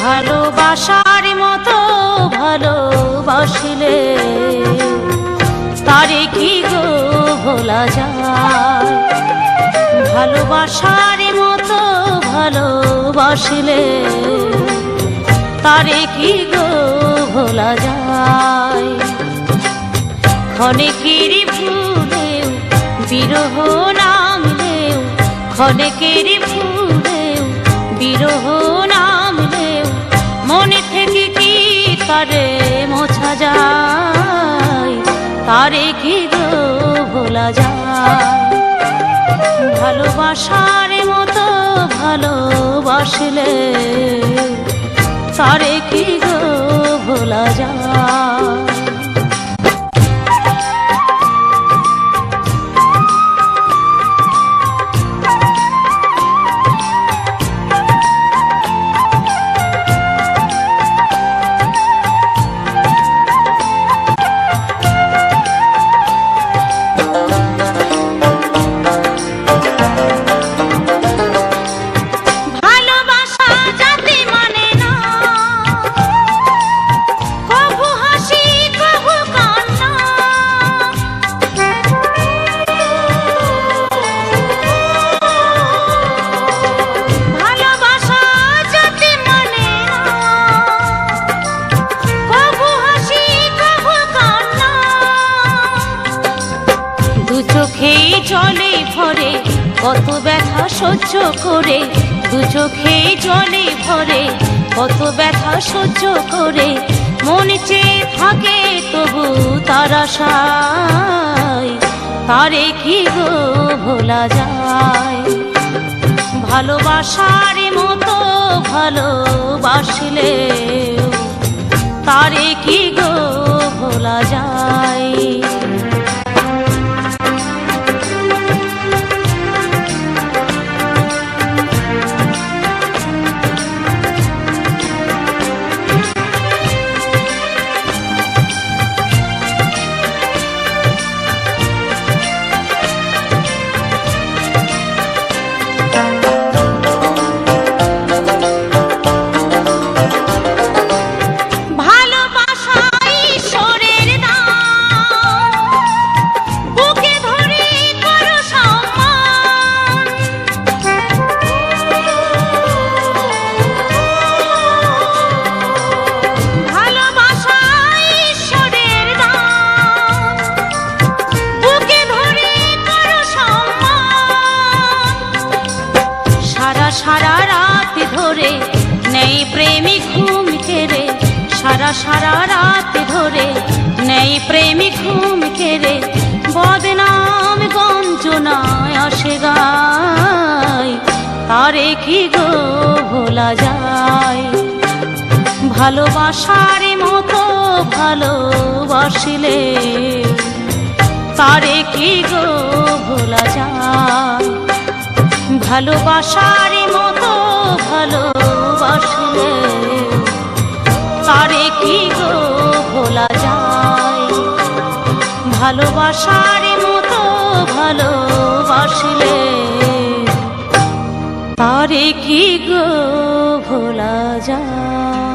ভালোবাসার মতো ভালোবাসলে তারে কি গো ভোলা যায়। ভালোবাসার মতো ভালোবাসলে তারে কি গো ভোলা যায়। ক্ষণেকের ভুলেও বিরহ নামলেও, ক্ষণেকের ভুলেও বিরহ নামলেও মনে থেকে কি তারে মোছা যায়। তারে কি গো ভোলা যায়। ভালোবাসার মতো ভালোবাসলে তারে কি গো ভোলা যায়। জলে ভরে কত ব্যথা সহ্য করে, দু চোখে জলে ভরে কত ব্যথা সহ্য করে মন চেয়ে থাকে তবু তার আশায়। তারে কি গো ভোলা যায়। ভালোবাসার মতো ভালোবাসলে তারে কি গো ভোলা যায়। সারা রাত ধরে নেই প্রেমিক ঘুম কেড়ে, সারা রাত ধরে নেই প্রেমিক ঘুম কেড়ে বদনাম গঞ্জনায় আসে গায়। তারে কি গো ভোলা যায়। ভালোবাসার মতো ভালোবাসলে তারে কি গো ভোলা যায়। ভালোবাসার মতো ভালোবাসলে তারে কি গো ভোলা যায়। ভালোবাসার মতো ভালোবাসলে তারে কি গো ভোলা যায়।